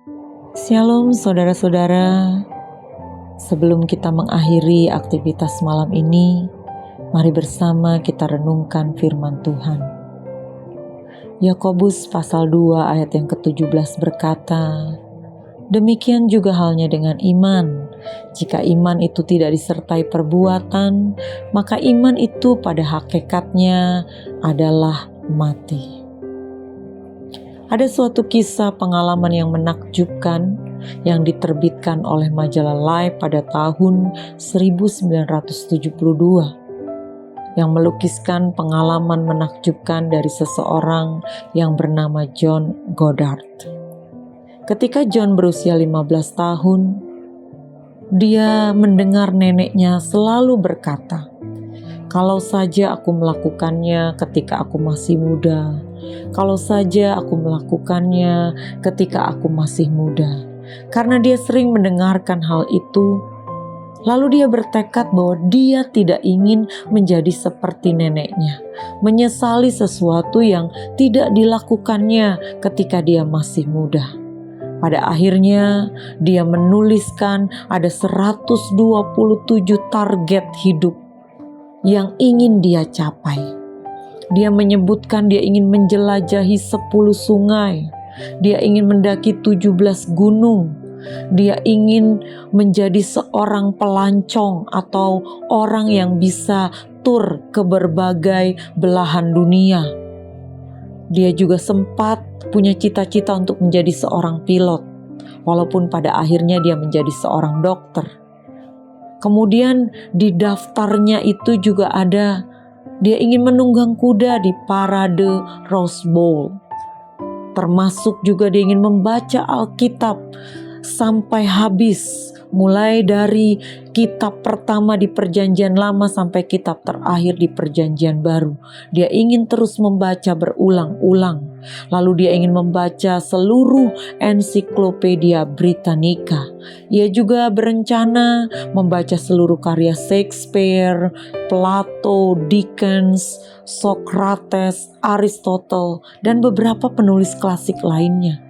Shalom saudara-saudara, sebelum kita mengakhiri aktivitas malam ini, mari bersama kita renungkan firman Tuhan. Yakobus pasal 2 ayat yang ke-17 berkata, demikian juga halnya dengan iman. Jika iman itu tidak disertai perbuatan, maka iman itu pada hakikatnya adalah mati. Ada suatu kisah pengalaman yang menakjubkan yang diterbitkan oleh majalah Life pada tahun 1972 yang melukiskan pengalaman menakjubkan dari seseorang yang bernama John Goddard. Ketika John berusia 15 tahun, dia mendengar neneknya selalu berkata, "Kalau saja aku melakukannya ketika aku masih muda. Kalau saja aku melakukannya ketika aku masih muda." Karena dia sering mendengarkan hal itu, lalu dia bertekad bahwa dia tidak ingin menjadi seperti neneknya, menyesali sesuatu yang tidak dilakukannya ketika dia masih muda. Pada akhirnya, dia menuliskan ada 127 target hidup yang ingin dia capai. Dia menyebutkan dia ingin menjelajahi 10 sungai. Dia ingin mendaki 17 gunung. Dia ingin menjadi seorang pelancong atau orang yang bisa tur ke berbagai belahan dunia. Dia juga sempat punya cita-cita untuk menjadi seorang pilot, walaupun pada akhirnya dia menjadi seorang dokter. Kemudian di daftarnya itu juga ada dia ingin menunggang kuda di parade Rose Bowl. Termasuk juga dia ingin membaca Alkitab sampai habis. Mulai dari kitab pertama di Perjanjian Lama sampai kitab terakhir di Perjanjian Baru. Dia ingin terus membaca berulang-ulang. Lalu dia ingin membaca seluruh ensiklopedia Britannica. Ia juga berencana membaca seluruh karya Shakespeare, Plato, Dickens, Socrates, Aristotle, dan beberapa penulis klasik lainnya.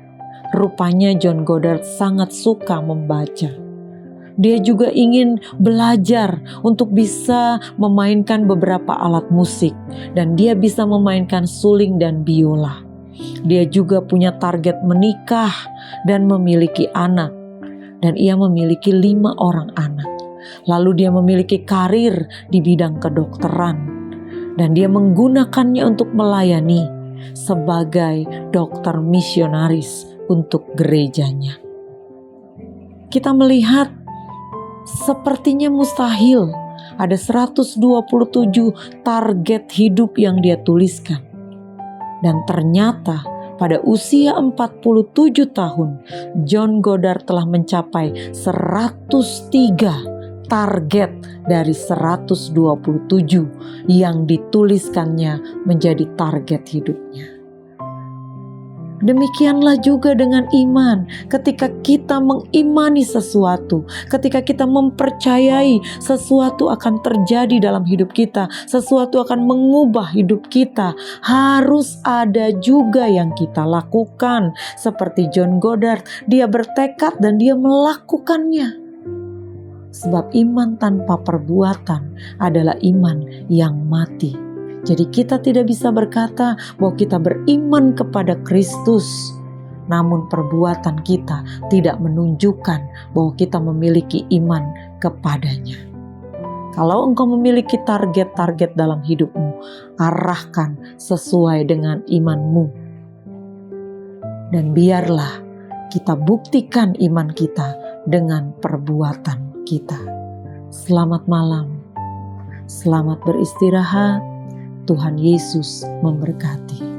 Rupanya John Goddard sangat suka membaca. Dia juga ingin belajar untuk bisa memainkan beberapa alat musik, dan dia bisa memainkan suling dan biola. Dia juga punya target menikah dan memiliki anak, dan ia memiliki 5 orang anak. Lalu dia memiliki karir di bidang kedokteran, dan dia menggunakannya untuk melayani sebagai dokter misionaris untuk gerejanya. Kita melihat sepertinya mustahil ada 127 target hidup yang dia tuliskan. Dan ternyata pada usia 47 tahun, John Goddard telah mencapai 103 target dari 127 yang dituliskannya menjadi target hidupnya. Demikianlah juga dengan iman. Ketika kita mengimani sesuatu, ketika kita mempercayai sesuatu akan terjadi dalam hidup kita, sesuatu akan mengubah hidup kita, harus ada juga yang kita lakukan. Seperti John Goddard, dia bertekad dan dia melakukannya. Sebab iman tanpa perbuatan adalah iman yang mati. Jadi kita tidak bisa berkata bahwa kita beriman kepada Kristus, namun perbuatan kita tidak menunjukkan bahwa kita memiliki iman kepadanya. Kalau engkau memiliki target-target dalam hidupmu, arahkan sesuai dengan imanmu. Dan biarlah kita buktikan iman kita dengan perbuatan kita. Selamat malam, selamat beristirahat. Tuhan Yesus memberkati.